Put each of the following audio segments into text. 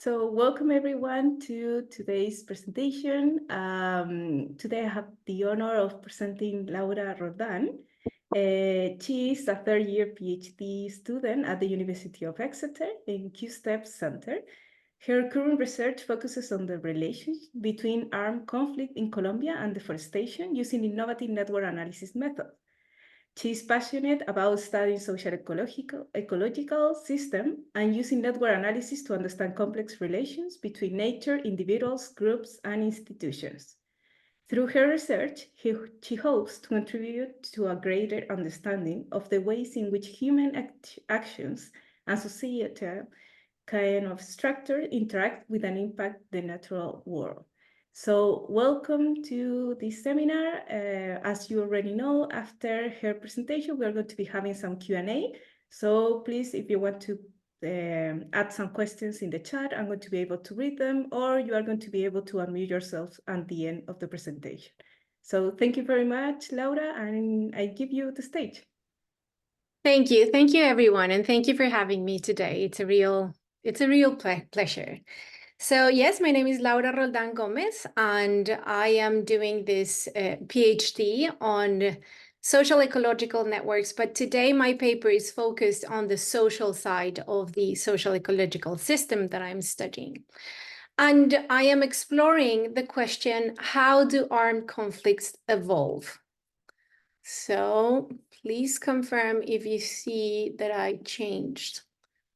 So welcome everyone to today's presentation. Today I have the honor of presenting Laura Roldan. She is a third-year PhD student at the University of Exeter in Q-STEP Center. Her current research focuses on the relationship between armed conflict in Colombia and deforestation using innovative network analysis methods. She is passionate about studying social-ecological systems and using network analysis to understand complex relations between nature, individuals, groups, and institutions. Through her research, she hopes to contribute to a greater understanding of the ways in which human actions and societal kind of structure interact with and impact the natural world. So welcome to this seminar. As you already know, after her presentation, we're going to be having some Q&A. So please, if you want to add some questions in the chat, I'm going to be able to read them, or you are going to be able to unmute yourself at the end of the presentation. So thank you very much, Laura, and I give you the stage. Thank you everyone, and thank you for having me today. It's a real pleasure. So yes, my name is Laura Roldan Gomez, and I am doing this PhD on social ecological networks, but today my paper is focused on the social side of the social ecological system that I'm studying. And I am exploring the question, how do armed conflicts evolve? So please confirm if you see that I changed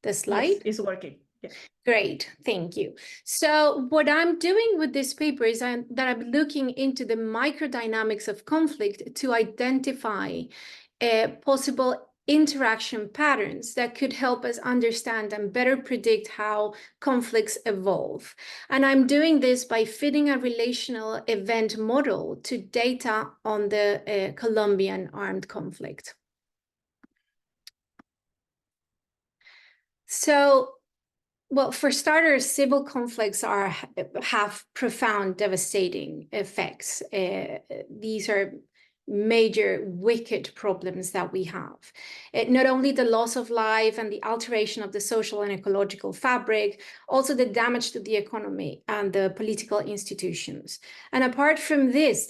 the slide. Yes, it's working. Yeah. Great, thank you. So what I'm doing with this paper is that I'm looking into the microdynamics of conflict to identify possible interaction patterns that could help us understand and better predict how conflicts evolve. And I'm doing this by fitting a relational event model to data on the Colombian armed conflict. So, well, for starters, civil conflicts have profound devastating effects. These are major wicked problems that we have. Not only the loss of life and the alteration of the social and ecological fabric, also the damage to the economy and the political institutions. And apart from this,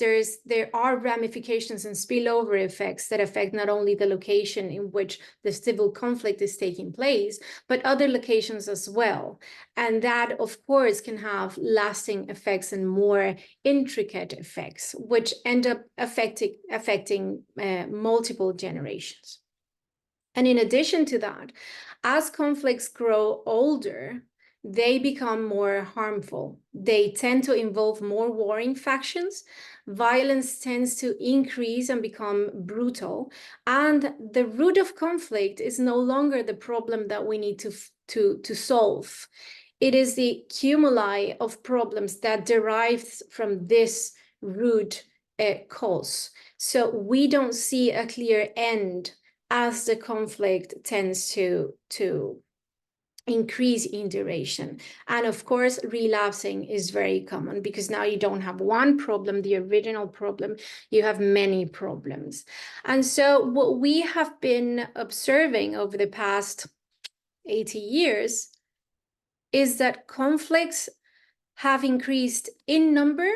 there are ramifications and spillover effects that affect not only the location in which the civil conflict is taking place, but other locations as well. And that, of course, can have lasting effects and more intricate effects, which end up affecting multiple generations. And in addition to that, as conflicts grow older, they become more harmful. They tend to involve more warring factions. Violence tends to increase and become brutal. And the root of conflict is no longer the problem that we need to solve. It is the cumuli of problems that derives from this root cause. So we don't see a clear end as the conflict tends to increase in duration. And of course, relapsing is very common because now you don't have one problem, the original problem, you have many problems. And so what we have been observing over the past 80 years is that conflicts have increased in number,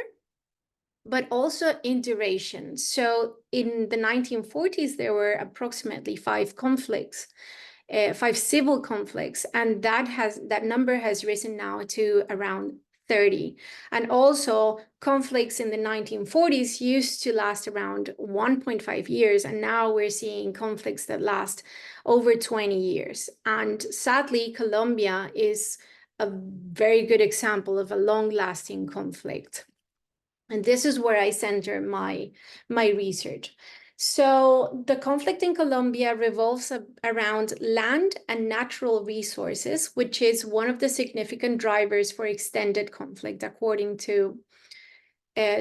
but also in duration. So in the 1940s, there were approximately 5 conflicts, 5 civil conflicts, and that number has risen now to around 30. And also conflicts in the 1940s used to last around 1.5 years, and now we're seeing conflicts that last over 20 years. And sadly, Colombia is a very good example of a long-lasting conflict. And this is where I center my research. So the conflict in Colombia revolves around land and natural resources, which is one of the significant drivers for extended conflict, according to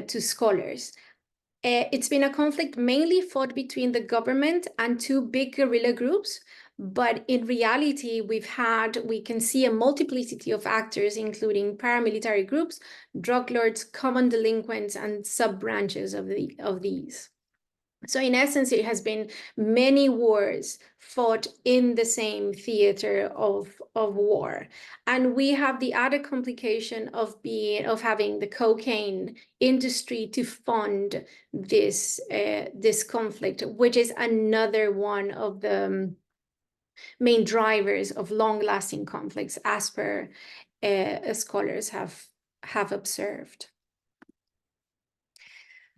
scholars. It's been a conflict mainly fought between the government and 2 big guerrilla groups, but in reality, we can see a multiplicity of actors, including paramilitary groups, drug lords, common delinquents, and sub-branches of these. So in essence, it has been many wars fought in the same theater of war. And we have the added complication of having the cocaine industry to fund this conflict, which is another one of the main drivers of long-lasting conflicts, as per scholars have observed.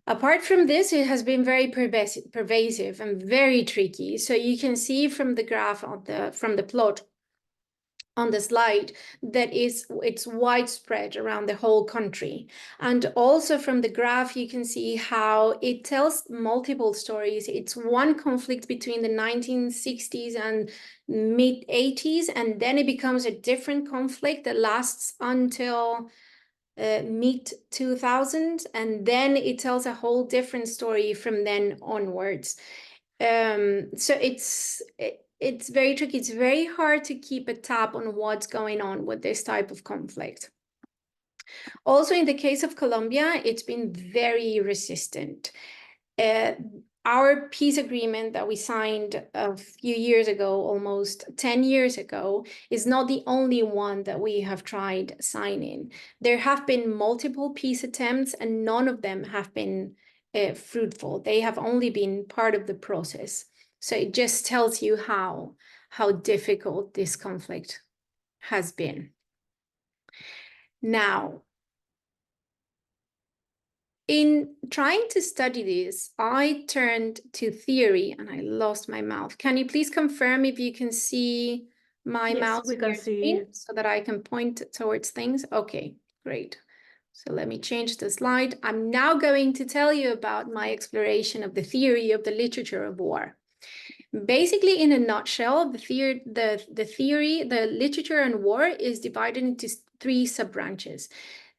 Apart from this, it has been very pervasive and very tricky. So you can see from the graph from the plot on the slide that it's widespread around the whole country. And also from the graph, you can see how it tells multiple stories. It's one conflict between the 1960s and mid-80s, and then it becomes a different conflict that lasts until mid-2000s, and then it tells a whole different story from then onwards. So it's very tricky. It's very hard to keep a tab on what's going on with this type of conflict. Also, in the case of Colombia, it's been very resistant. Our peace agreement that we signed a few years ago, almost 10 years ago, is not the only one that we have tried signing. There have been multiple peace attempts, and none of them have been fruitful. They have only been part of the process. So it just tells you how difficult this conflict has been. Now, in trying to study this, I turned to theory, and I lost my mouse. Can you please confirm if you can see my mouse we on can your see screen you. so that I can point towards things? Okay, great. So let me change the slide. I'm now going to tell you about my exploration of the theory of the literature of war. Basically, in a nutshell, the literature on war is divided into 3 sub-branches.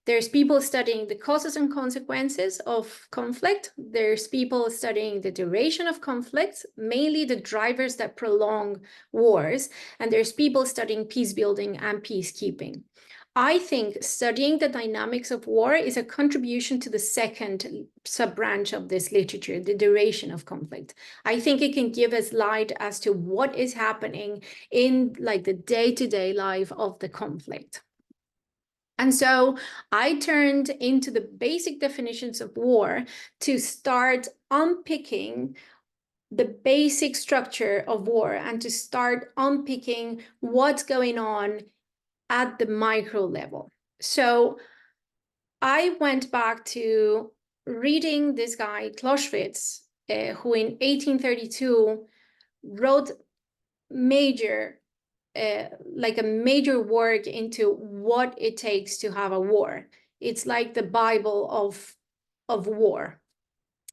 There's people studying the causes and consequences of conflict. There's people studying the duration of conflicts, mainly the drivers that prolong wars. And there's people studying peacebuilding and peacekeeping. I think studying the dynamics of war is a contribution to the second sub-branch of this literature, the duration of conflict. I think it can give us light as to what is happening in the day-to-day life of the conflict. And so I turned into the basic definitions of war to start unpicking the basic structure of war and to start unpicking what's going on at the micro level. So I went back to reading this guy, Clausewitz, who in 1832 wrote a major work into what it takes to have a war. It's like the Bible of war.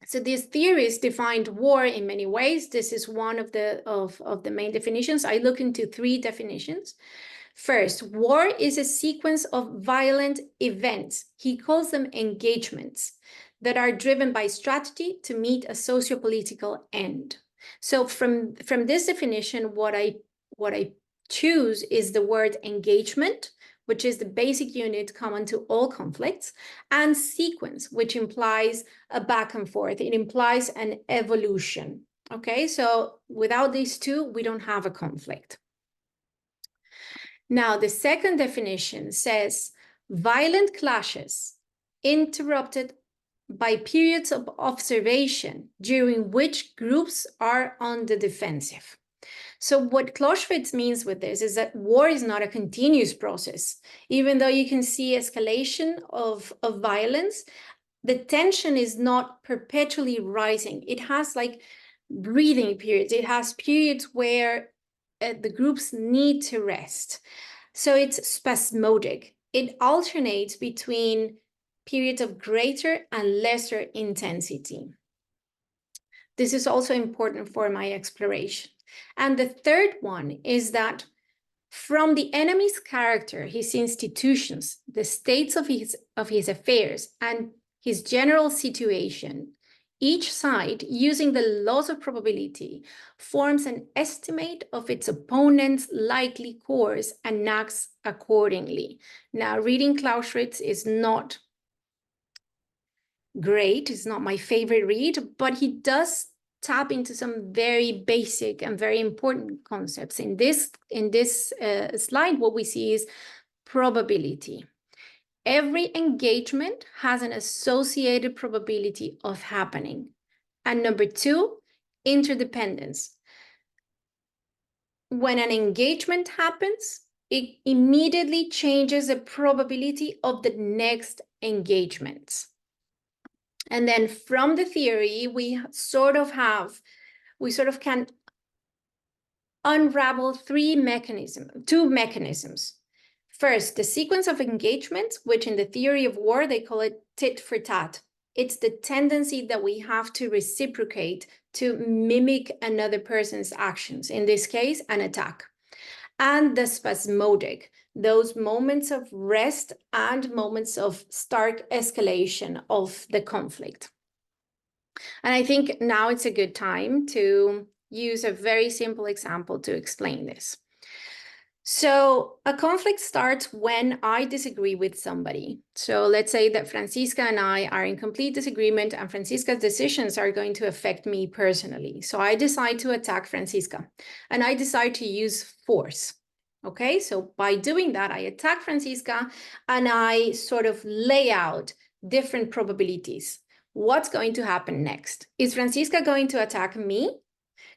So these theories defined war in many ways. This is one of the main definitions. I look into 3 definitions. First, war is a sequence of violent events. He calls them engagements that are driven by strategy to meet a socio-political end. So from this definition, what I choose is the word engagement, which is the basic unit common to all conflicts, and sequence, which implies a back and forth. It implies an evolution. Okay, so without these 2, we don't have a conflict. Now, the second definition says violent clashes interrupted by periods of observation during which groups are on the defensive. So what Clausewitz means with this is that war is not a continuous process. Even though you can see escalation of violence, the tension is not perpetually rising. It has breathing periods. It has periods where the groups need to rest. So it's spasmodic. It alternates between periods of greater and lesser intensity. This is also important for my exploration. And the third one is that from the enemy's character, his institutions, the states of his affairs, and his general situation, each side, using the laws of probability, forms an estimate of its opponent's likely course and acts accordingly. Now, reading Clausewitz is not great. It's not my favorite read, but he does tap into some very basic and very important concepts. In this slide, what we see is probability. Every engagement has an associated probability of happening. And number two, interdependence. When an engagement happens, it immediately changes the probability of the next engagement. And then from the theory, we sort of can unravel two mechanisms. First, the sequence of engagements, which in the theory of war, they call it tit for tat. It's the tendency that we have to reciprocate, to mimic another person's actions, in this case, an attack. And the spasmodic, those moments of rest and moments of stark escalation of the conflict. And I think now it's a good time to use a very simple example to explain this. So a conflict starts when I disagree with somebody. So let's say that Francisca and I are in complete disagreement, and Francisca's decisions are going to affect me personally. So I decide to attack Francisca, and I decide to use force. Okay, so by doing that, I attack Francisca and I sort of lay out different probabilities. What's going to happen next? Is Francisca going to attack me?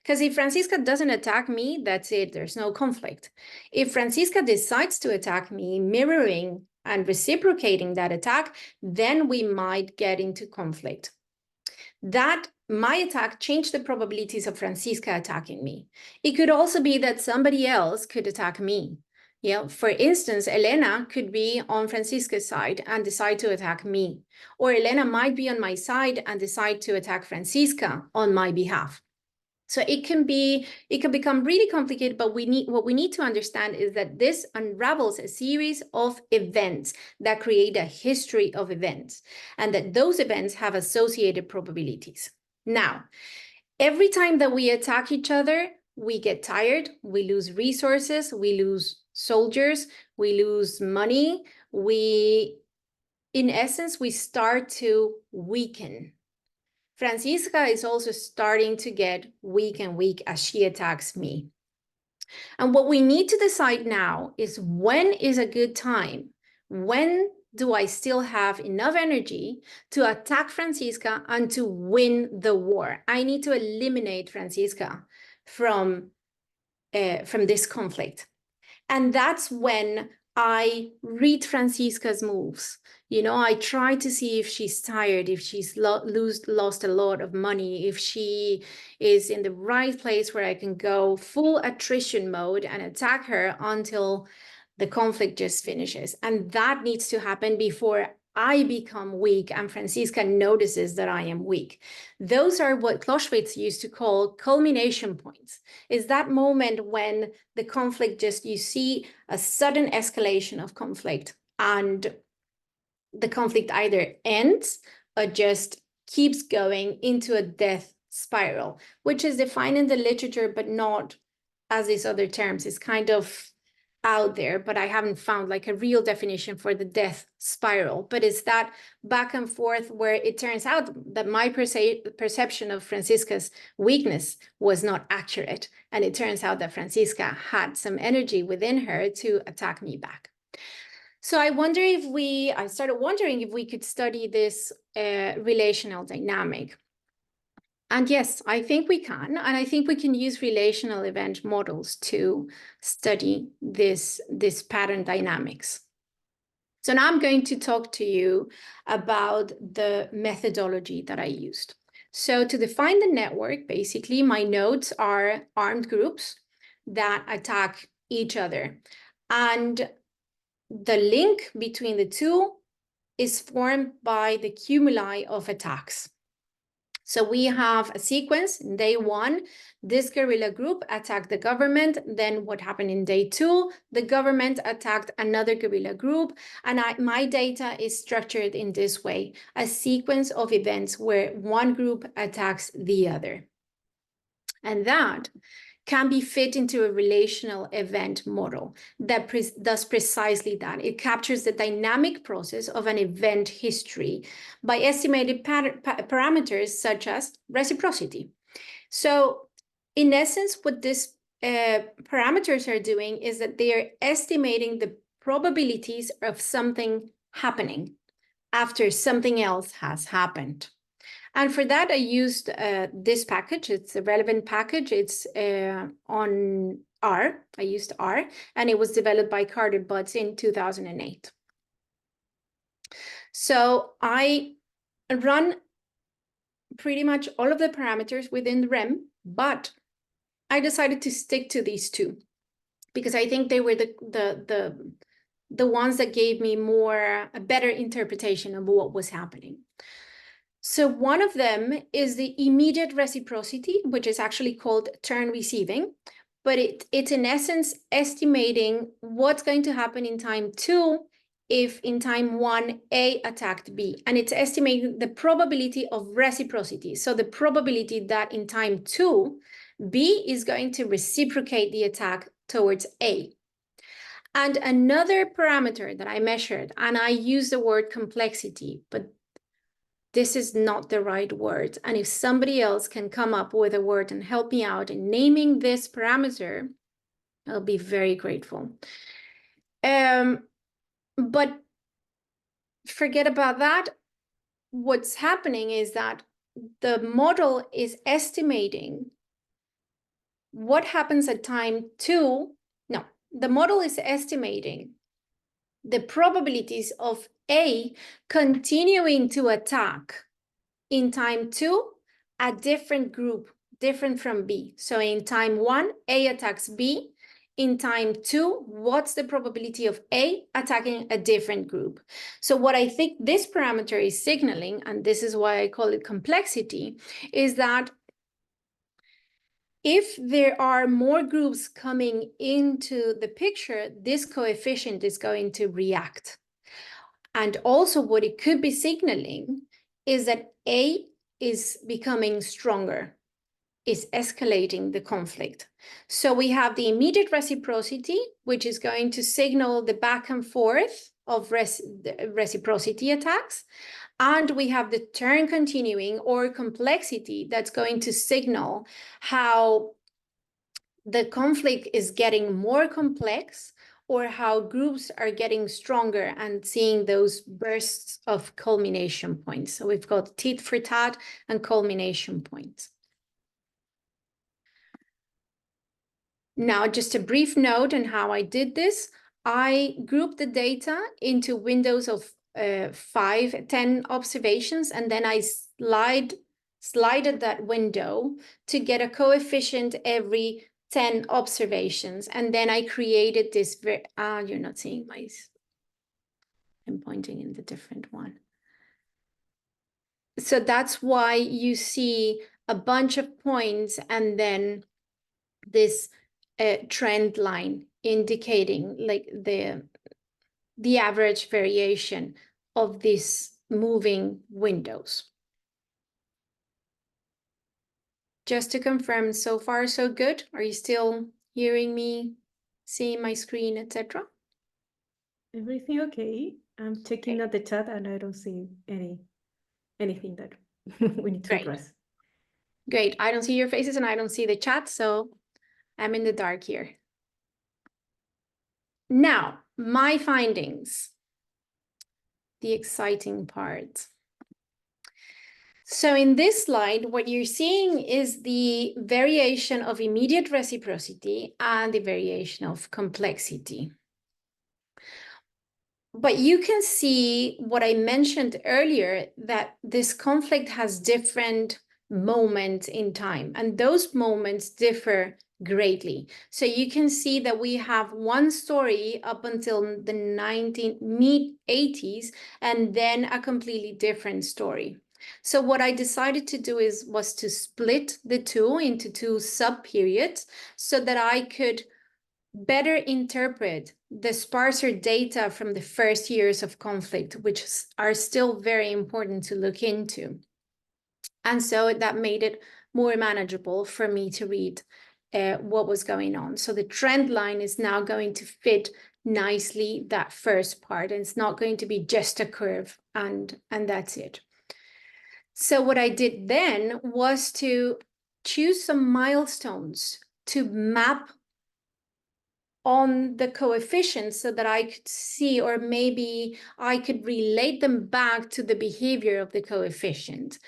Because if Francisca doesn't attack me, that's it, there's no conflict. If Francisca decides to attack me, mirroring and reciprocating that attack, then we might get into conflict. That my attack changed the probabilities of Francisca attacking me. It could also be that somebody else could attack me. Yeah, for instance, Elena could be on Francisca's side and decide to attack me. Or Elena might be on my side and decide to attack Francisca on my behalf. So it can become really complicated, but what we need to understand is that this unravels a series of events that create a history of events, and that those events have associated probabilities. Now, every time that we attack each other, we get tired, we lose resources, we lose soldiers, we lose money, in essence, we start to weaken. Francisca is also starting to get weak and weak as she attacks me. And what we need to decide now is, when is a good time? When do I still have enough energy to attack Francisca and to win the war? I need to eliminate Francisca from this conflict. And that's when I read Francisca's moves. You know, I try to see if she's tired, if she's lost a lot of money, if she is in the right place where I can go full attrition mode and attack her until the conflict just finishes. And that needs to happen before I become weak and Francisca notices that I am weak. Those are what Clausewitz used to call culmination points. Is that moment when the conflict you see a sudden escalation of conflict, and the conflict either ends or just keeps going into a death spiral, which is defined in the literature, but not as these other terms. It's kind of out there, but I haven't found like a real definition for the death spiral. But it's that back and forth where it turns out that my perception of Francisca's weakness was not accurate. And it turns out that Francisca had some energy within her to attack me back. So I started wondering if we could study this relational dynamic. And yes, I think we can. And I think we can use relational event models to study this pattern dynamics. So now I'm going to talk to you about the methodology that I used. So to define the network, basically, my nodes are armed groups that attack each other. And the link between the two is formed by the cumuli of attacks. So we have a sequence. In day one, this guerrilla group attacked the government. Then what happened in day two? The government attacked another guerrilla group. And my data is structured in this way, a sequence of events where one group attacks the other. And that can be fit into a relational event model that does precisely that. It captures the dynamic process of an event history by estimated parameters such as reciprocity. So in essence, what these parameters are doing is that they are estimating the probabilities of something happening after something else has happened. And for that, I used this package. It's a relevant package. It's on R. I used R, and it was developed by Carter Butts in 2008. So I run pretty much all of the parameters within the REM, but I decided to stick to these two because I think they were the ones that gave me a better interpretation of what was happening. So one of them is the immediate reciprocity, which is actually called turn receiving, but it's in essence estimating what's going to happen in time 2 if in time 1 A attacked B, and it's estimating the probability of reciprocity. So the probability that in time 2 B is going to reciprocate the attack towards A. And another parameter that I measured, and I use the word complexity, but this is not the right word. And if somebody else can come up with a word and help me out in naming this parameter, I'll be very grateful. But forget about that. What's happening is that the model is estimating what happens at time 2. No, the model is estimating the probabilities of A continuing to attack in time 2 a different group, different from B. So in time 1, A attacks B. In time 2, what's the probability of A attacking a different group? So what I think this parameter is signaling, and this is why I call it complexity, is that if there are more groups coming into the picture, this coefficient is going to react. And also what it could be signaling is that A is becoming stronger, is escalating the conflict. So we have the immediate reciprocity, which is going to signal the back and forth of reciprocity attacks. And we have the turn continuing or complexity that's going to signal how the conflict is getting more complex or how groups are getting stronger and seeing those bursts of culmination points. So we've got tit for tat and culmination points. Now, just a brief note on how I did this. I grouped the data into windows of 5, 10 observations, and then I slided that window to get a coefficient every 10 observations. And then I created this, you're not seeing my, I'm pointing in the different one. So that's why you see a bunch of points and then this trend line indicating like the average variation of these moving windows. Just to confirm, so far so good? Are you still hearing me, seeing my screen, etc.? Everything okay? I'm checking out the chat and I don't see anything that we need to address. Great. I don't see your faces and I don't see the chat, so I'm in the dark here. Now, my findings. The exciting part. So in this slide, what you're seeing is the variation of immediate reciprocity and the variation of complexity. But you can see what I mentioned earlier, that this conflict has different moments in time, and those moments differ greatly. So you can see that we have one story up until the mid-80s, and then a completely different story. So what I decided to do was to split the two into 2 sub-periods so that I could better interpret the sparser data from the first years of conflict, which are still very important to look into. And so that made it more manageable for me to read what was going on. So the trend line is now going to fit nicely that first part, and it's not going to be just a curve and that's it. So what I did then was to choose some milestones to map on the coefficients so that I could see, or maybe I could relate them back to the behavior of the coefficient.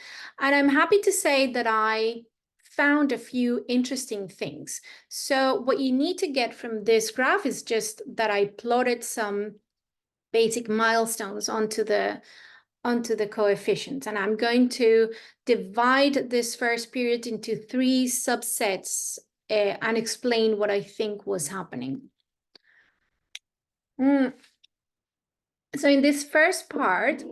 And I'm happy to say that I found a few interesting things. So what you need to get from this graph is just that I plotted some basic milestones onto the coefficients. And I'm going to divide this first period into 3 subsets and explain what I think was happening. So in this first part,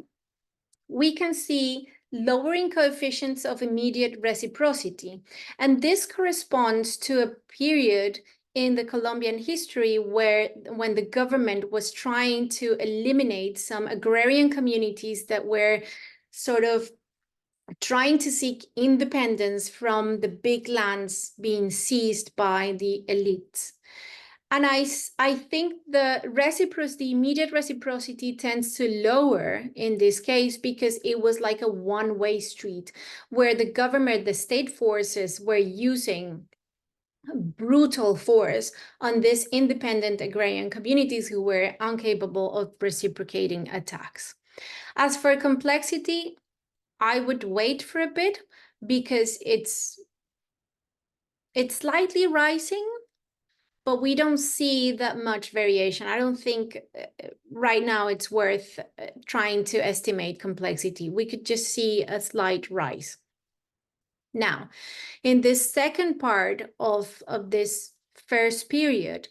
we can see lowering coefficients of immediate reciprocity. And this corresponds to a period in the Colombian history when the government was trying to eliminate some agrarian communities that were sort of trying to seek independence from the big lands being seized by the elites. And I think the immediate reciprocity tends to lower in this case because it was like a one-way street where the government, the state forces were using brutal force on these independent agrarian communities who were incapable of reciprocating attacks. As for complexity, I would wait for a bit because it's slightly rising, but we don't see that much variation. I don't think right now it's worth trying to estimate complexity. We could just see a slight rise. Now, in this second part of this first period,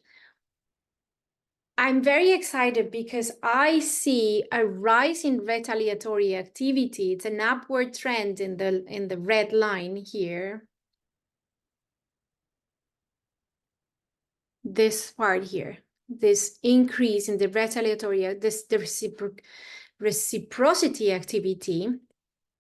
I'm very excited because I see a rise in retaliatory activity. It's an upward trend in the red line here. This part here, this increase in the retaliatory, the reciprocity activity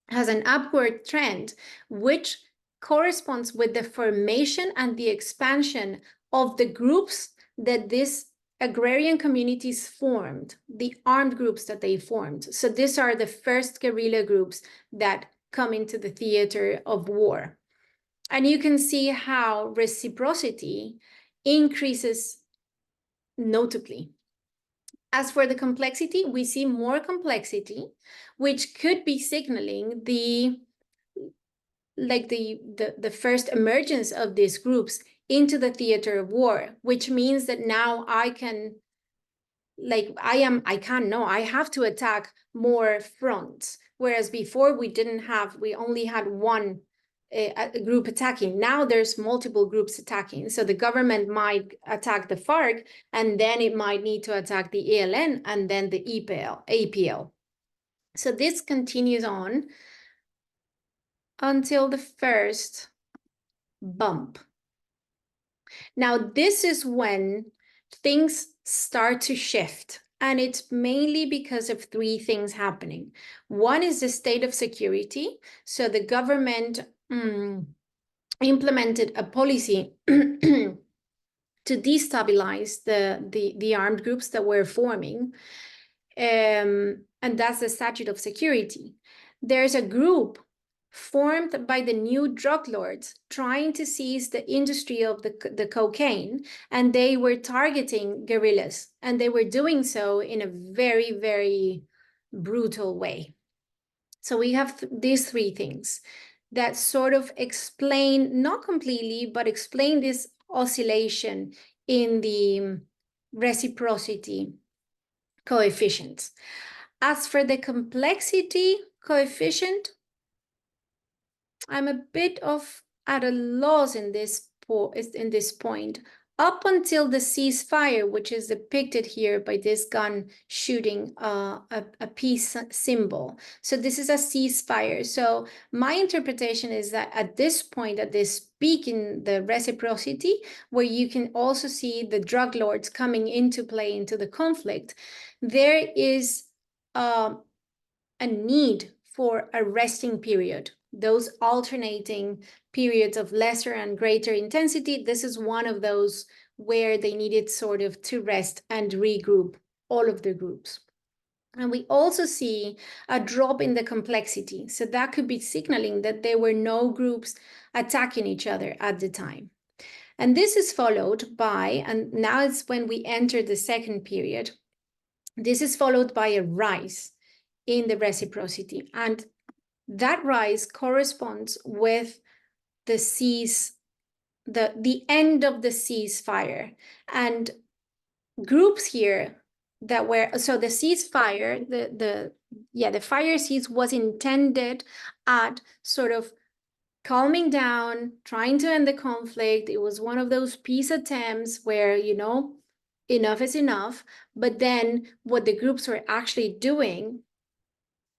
has an upward trend, which corresponds with the formation and the expansion of the groups that these agrarian communities formed, the armed groups that they formed. So these are the first guerrilla groups that come into the theater of war. And you can see how reciprocity increases notably. As for the complexity, we see more complexity, which could be signaling the first emergence of these groups into the theater of war, which means that now I have to attack more fronts, whereas before we only had one a group attacking. Now there's multiple groups attacking. So the government might attack the FARC, and then it might need to attack the ELN and then the APL. So this continues on until the first bump. Now this is when things start to shift. And it's mainly because of 3 things happening. One is the state of security. So the government implemented a policy to destabilize the armed groups that were forming. And that's the statute of security. There's a group formed by the new drug lords trying to seize the industry of the cocaine, and they were targeting guerrillas, and they were doing so in a very, very brutal way. So we have these 3 things that sort of explain, not completely, but explain this oscillation in the reciprocity coefficients. As for the complexity coefficient, I'm a bit at a loss in this point. Up until the ceasefire, which is depicted here by this gun shooting a peace symbol. So this is a ceasefire. So my interpretation is that at this point, at this peak in the reciprocity, where you can also see the drug lords coming into play into the conflict, there is a need for a resting period. Those alternating periods of lesser and greater intensity, this is one of those where they needed sort of to rest and regroup all of the groups. And we also see a drop in the complexity. So that could be signaling that there were no groups attacking each other at the time. And this is followed by, and now it's when we enter the second period, this is followed by a rise in the reciprocity. And that rise corresponds with the the end of the ceasefire. And groups here that were, so the ceasefire, the fire cease was intended at sort of calming down, trying to end the conflict. It was one of those peace attempts where, you know, enough is enough. But then what the groups were actually doing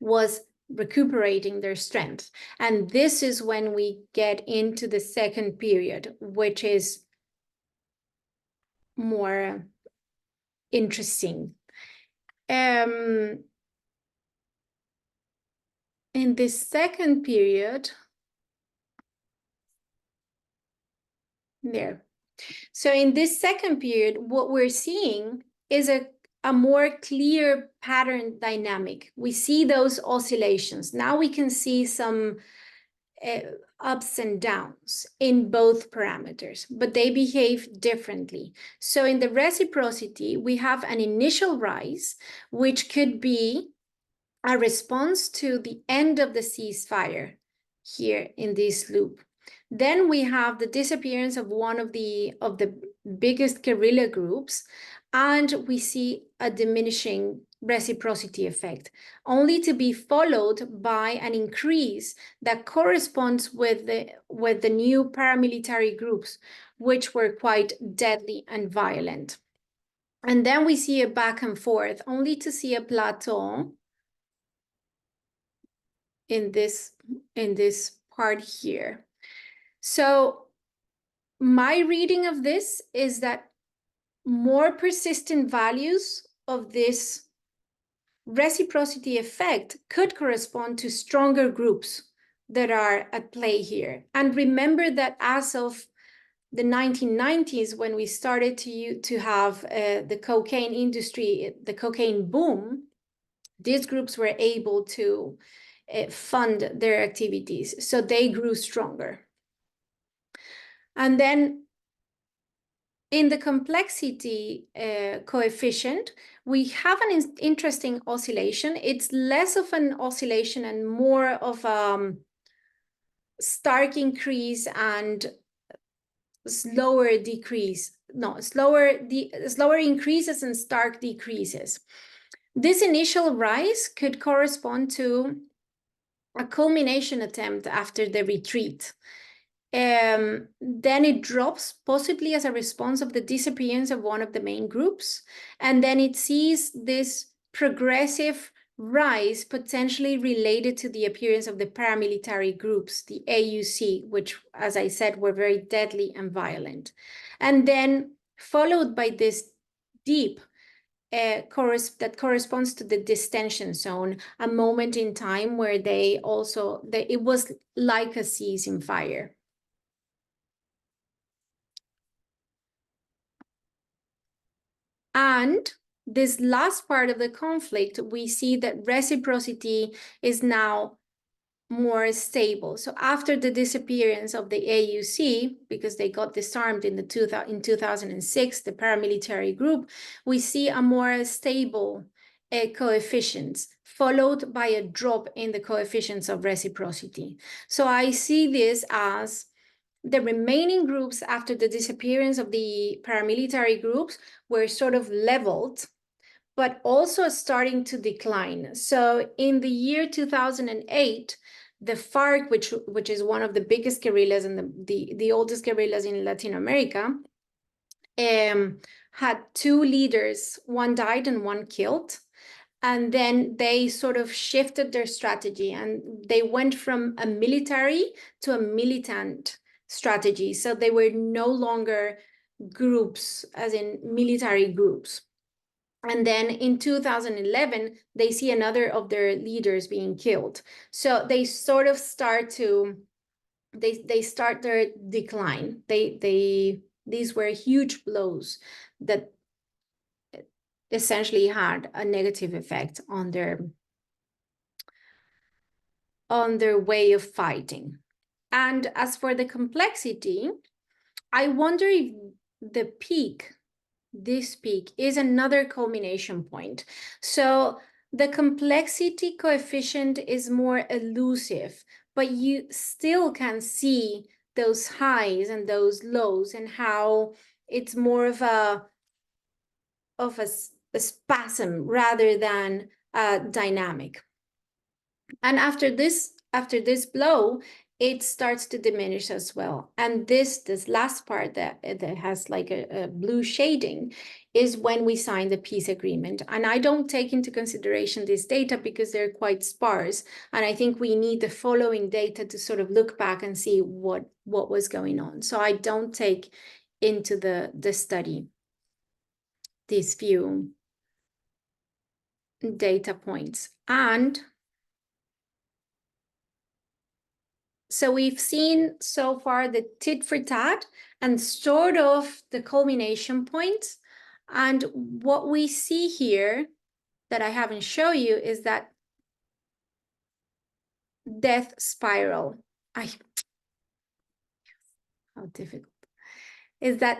was recuperating their strength. And this is when we get into the second period, which is more interesting. In this second period, there. So in this second period, what we're seeing is a more clear pattern dynamic. We see those oscillations. Now we can see some ups and downs in both parameters, but they behave differently. So in the reciprocity, we have an initial rise, which could be a response to the end of the ceasefire here in this loop. Then we have the disappearance of one of the biggest guerrilla groups, and we see a diminishing reciprocity effect, only to be followed by an increase that corresponds with the new paramilitary groups, which were quite deadly and violent. And then we see a back and forth, only to see a plateau in this part here. So my reading of this is that more persistent values of this reciprocity effect could correspond to stronger groups that are at play here. And remember that as of the 1990s, when we started to have the cocaine industry, the cocaine boom, these groups were able to fund their activities, so they grew stronger. And then in the complexity coefficient, we have an interesting oscillation. It's less of an oscillation and more of a stark increase and slower decrease. No, slower increases and stark decreases. This initial rise could correspond to a culmination attempt after the retreat. Then it drops, possibly as a response of the disappearance of one of the main groups. And then it sees this progressive rise potentially related to the appearance of the paramilitary groups, the AUC, which, as I said, were very deadly and violent. And then followed by this deep that corresponds to the distension zone, a moment in time where it was like a ceasing fire. And this last part of the conflict, we see that reciprocity is now more stable. So after the disappearance of the AUC, because they got disarmed in 2006, the paramilitary group, we see a more stable coefficients, followed by a drop in the coefficients of reciprocity. So I see this as the remaining groups after the disappearance of the paramilitary groups were sort of leveled, but also starting to decline. So in the year 2008, the FARC, which is one of the biggest guerrillas and the oldest guerrillas in Latin America, had two leaders, one died and one killed. And then they sort of shifted their strategy and they went from a military to a militant strategy. So they were no longer groups, as in military groups. And then in 2011, they see another of their leaders being killed. So they sort of start their decline. These were huge blows that essentially had a negative effect on their way of fighting. And as for the complexity, I wonder if the peak, this peak, is another culmination point. So the complexity coefficient is more elusive, but you still can see those highs and those lows and how it's more of a spasm rather than a dynamic. And after this blow, it starts to diminish as well. And this last part that has like a blue shading is when we sign the peace agreement. And I don't take into consideration this data because they're quite sparse. And I think we need the following data to sort of look back and see what was going on. So I don't take into the study these few data points. And so we've seen so far the tit for tat and sort of the culmination points. And what we see here that I haven't shown you is that death spiral. How difficult. Is that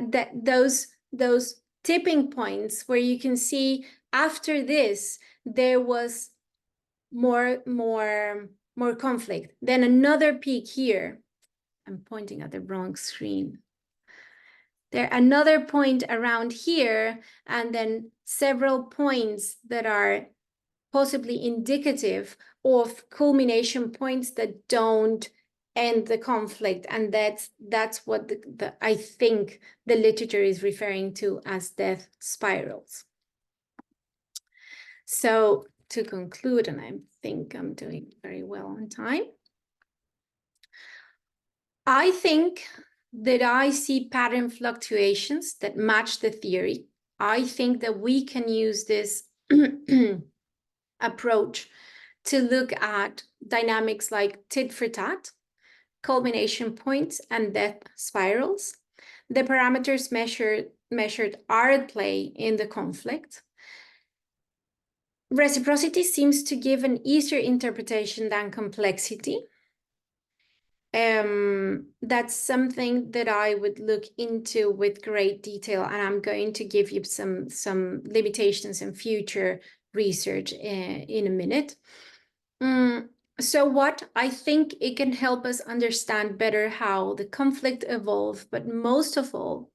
those tipping points where you can see after this, there was more conflict. Then another peak here. I'm pointing at the wrong screen. There another point around here, and then several points that are possibly indicative of culmination points that don't end the conflict. And that's what I think the literature is referring to as death spirals. So to conclude, and I think I'm doing very well on time, I think that I see pattern fluctuations that match the theory. I think that we can use this approach to look at dynamics like tit for tat, culmination points, and death spirals. The parameters measured are at play in the conflict. Reciprocity seems to give an easier interpretation than complexity. That's something that I would look into with great detail, and I'm going to give you some limitations in future research in a minute. So what I think it can help us understand better how the conflict evolved, but most of all,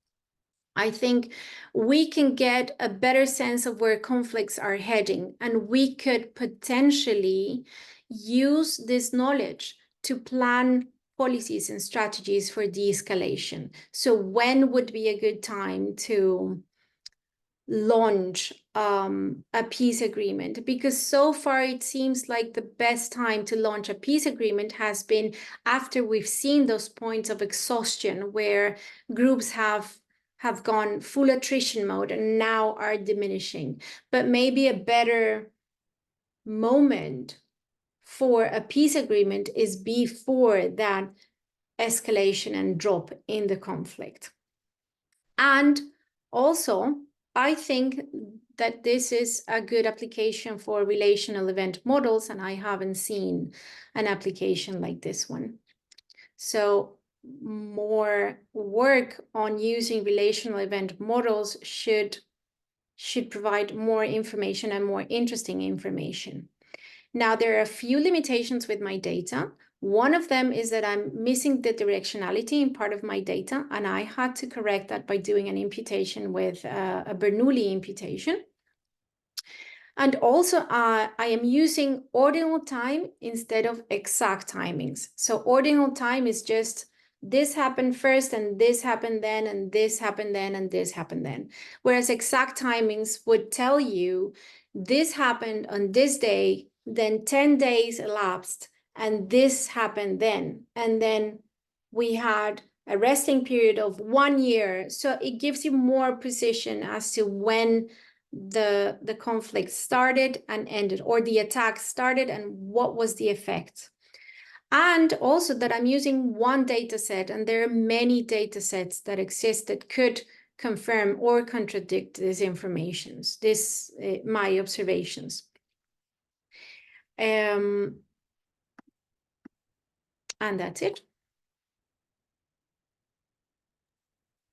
I think we can get a better sense of where conflicts are heading, and we could potentially use this knowledge to plan policies and strategies for de-escalation. So when would be a good time to launch a peace agreement? Because so far it seems like the best time to launch a peace agreement has been after we've seen those points of exhaustion where groups have gone full attrition mode and now are diminishing. But maybe a better moment for a peace agreement is before that escalation and drop in the conflict. And also, I think that this is a good application for relational event models, and I haven't seen an application like this one. So more work on using relational event models should provide more information and more interesting information. Now, there are a few limitations with my data. One of them is that I'm missing the directionality in part of my data, and I had to correct that by doing an imputation with a Bernoulli imputation. And also, I am using ordinal time instead of exact timings. So ordinal time is just this happened first, and this happened then, and this happened then, and this happened then. Whereas exact timings would tell you this happened on this day, then 10 days elapsed, and this happened then. And then we had a resting period of 1 year. So it gives you more precision as to when the conflict started and ended, or the attack started and what was the effect. And also that I'm using one data set, and there are many data sets that exist that could confirm or contradict these informations, my observations. And that's it.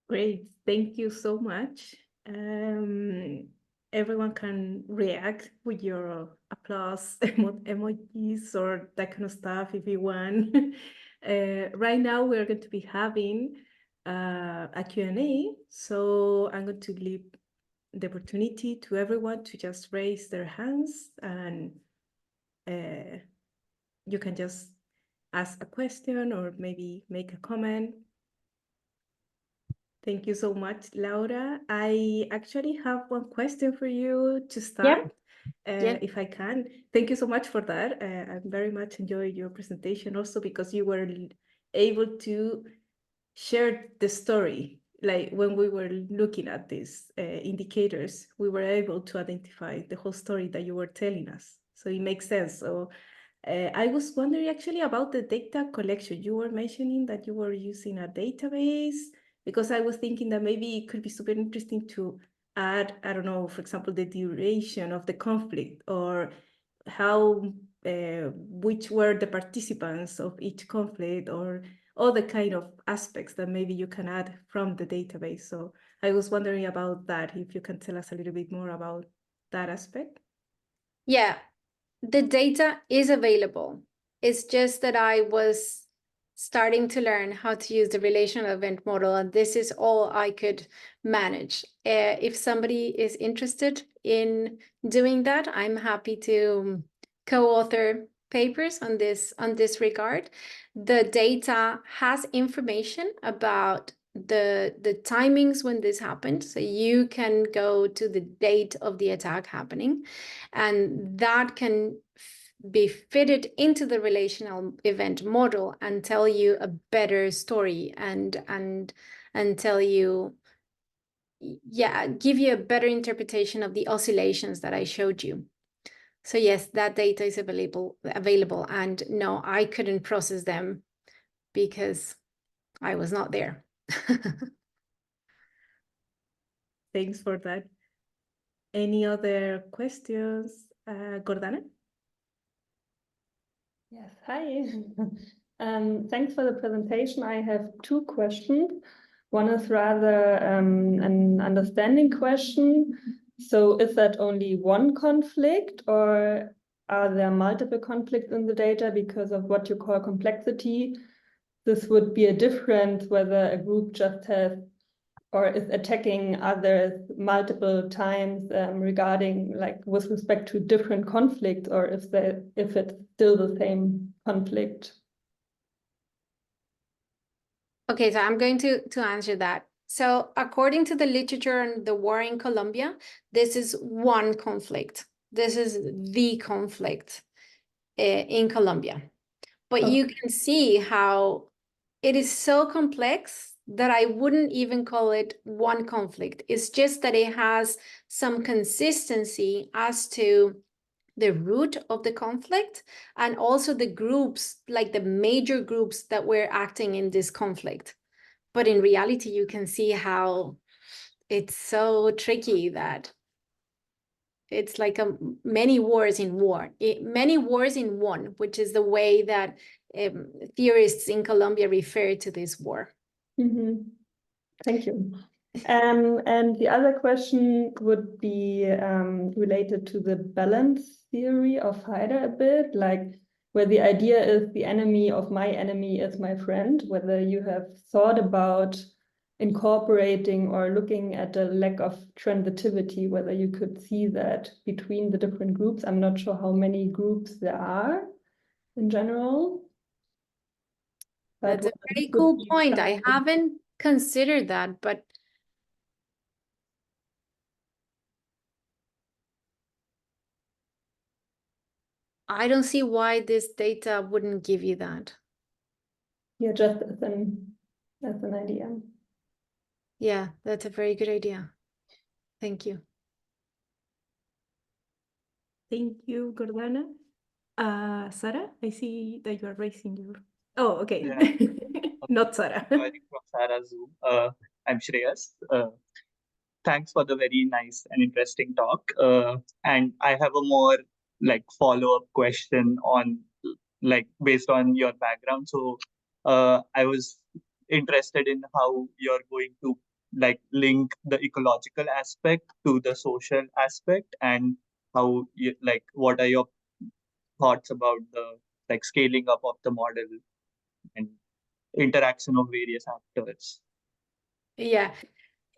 Great, thank you so much. Everyone can react with your applause emojis or that kind of stuff if you want. Right now we're going to be having a Q&A, so I'm going to leave the opportunity to everyone to just raise their hands, and you can just ask a question or maybe make a comment. Thank you so much, Laura. I actually have one question for you to start, if I can. Thank you so much for that. I very much enjoyed your presentation also because you were able to share the story. Like when we were looking at these indicators, we were able to identify the whole story that you were telling us. So it makes sense. So I was wondering actually about the data collection. You were mentioning that you were using a database, because I was thinking that maybe it could be super interesting to add, I don't know, for example, the duration of the conflict, or how, which were the participants of each conflict, or all the kind of aspects that maybe you can add from the database. So I was wondering about that, if you can tell us a little bit more about that aspect. Yeah, the data is available. It's just that I was starting to learn how to use the relational event model, and this is all I could manage. If somebody is interested in doing that, I'm happy to co-author papers on this regard. The data has information about the timings when this happened, so you can go to the date of the attack happening, and that can be fitted into the relational event model and tell you a better story and tell you, yeah, give you a better interpretation of the oscillations that I showed you. So yes, that data is available, and no, I couldn't process them because I was not there. Thanks for that. Any other questions, Gordana? Yes, hi. Thanks for the presentation. I have two questions. One is rather an understanding question. So is that only one conflict, or are there multiple conflicts in the data because of what you call complexity? This would be a difference whether a group just has or is attacking others multiple times regarding, like, with respect to different conflicts, or if it's still the same conflict. Okay, so I'm going to answer that. So according to the literature on the war in Colombia, this is one conflict. This is the conflict in Colombia. But you can see how it is so complex that I wouldn't even call it one conflict. It's just that it has some consistency as to the root of the conflict, and also the groups, like the major groups that were acting in this conflict. But in reality, you can see how it's so tricky that it's like many wars in one, which is the way that theorists in Colombia refer to this war. Mm-hmm. Thank you. And the other question would be related to the balance theory of hinder a bit, like where the idea is the enemy of my enemy is my friend, whether you have thought about incorporating or looking at the lack of transitivity, whether you could see that between the different groups. I'm not sure how many groups there are in general. That's a very cool point. I haven't considered that, but I don't see why this data wouldn't give you that. Yeah, just as an idea. Yeah, that's a very good idea. Thank you. Thank you, Gordana. Sarah, I see that you are raising your... Oh, okay. Yeah. Not Sarah. Joining from Sarah's Zoom. I'm Shreyas. thanks for the very nice and interesting talk. And I have a more like follow-up question on like based on your background. So I was interested in how you're going to like link the ecological aspect to the social aspect, and how you like what are your thoughts about the like scaling up of the model and interaction of various actors. Yeah,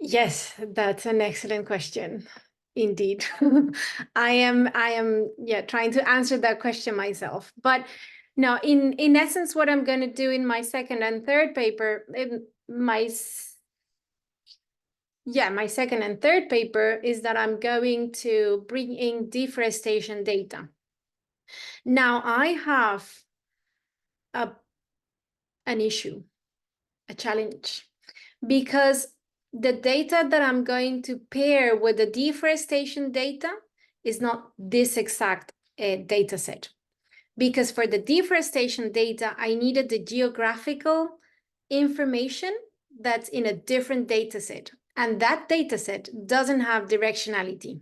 yes, that's an excellent question. Indeed. I am trying to answer that question myself. But no, in essence, what I'm going to do in my second and third paper, my second and third paper is that I'm going to bring in deforestation data. Now I have an issue, a challenge, because the data that I'm going to pair with the deforestation data is not this exact data set. Because for the deforestation data, I needed the geographical information that's in a different data set. And that data set doesn't have directionality.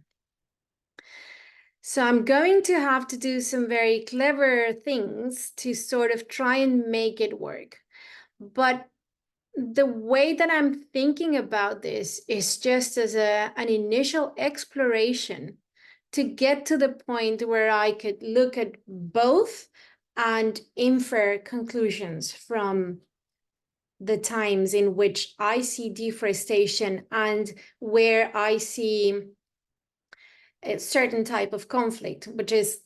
So I'm going to have to do some very clever things to sort of try and make it work. But the way that I'm thinking about this is just as an initial exploration to get to the point where I could look at both and infer conclusions from the times in which I see deforestation and where I see a certain type of conflict, which is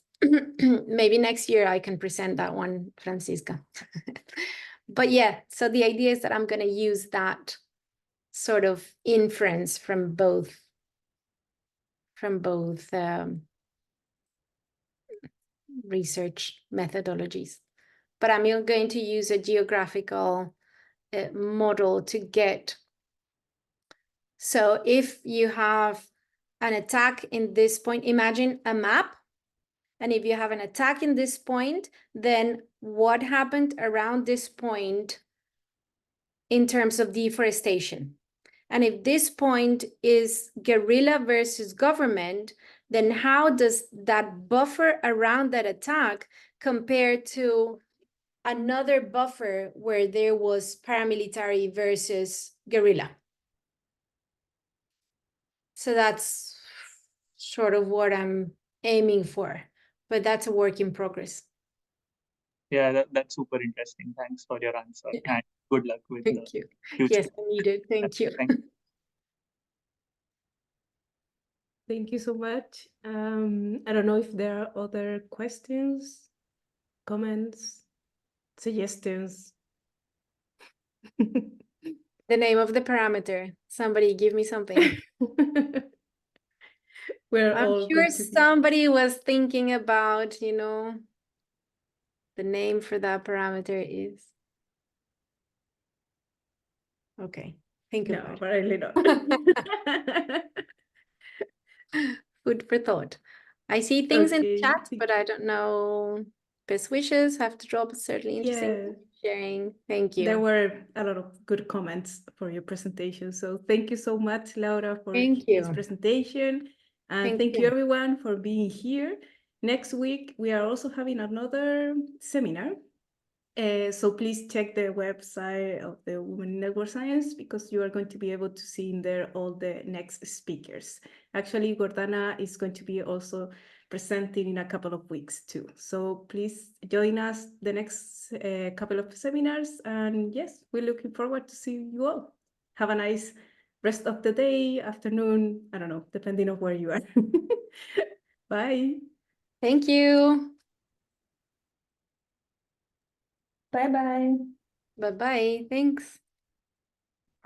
maybe next year I can present that one, Francisca. But yeah, so the idea is that I'm going to use that sort of inference from both research methodologies. But I'm going to use a geographical model to get. So if you have an attack in this point, imagine a map. And if you have an attack in this point, then what happened around this point in terms of deforestation? And if this point is guerrilla versus government, then how does that buffer around that attack compare to another buffer where there was paramilitary versus guerrilla? So that's sort of what I'm aiming for, but that's a work in progress. Yeah, that's super interesting. Thanks for your answer, and good luck with Thank the you. future. Yes, I need it. Thank you. Thank you. Thank you so much. I don't know if there are other questions, comments, suggestions. The name of the parameter. Somebody give me something. We're I'm all sure going to be... somebody was thinking about, you know, the name for that parameter is. Okay, think No, about apparently not. it. Food for thought. I see things in the Okay, chat, but I don't know. Best wishes have to drop. Certainly interesting yeah. sharing. Thank you. There were a lot of good comments for your presentation. So thank you so much, Laura, for Thank this you. presentation. And thank you everyone for being here. Next week, we are also having another seminar. So please check the website of the Women in Network Science, because you are going to be able to see in there all the next speakers. Actually, Gordana is going to be also presenting in a couple of weeks too. So please join us the next couple of seminars. And yes, we're looking forward to see you all. Have a nice rest of the day, afternoon, I don't know, depending on where you are. Bye. Thank you. Bye-bye. Bye-bye. Thanks.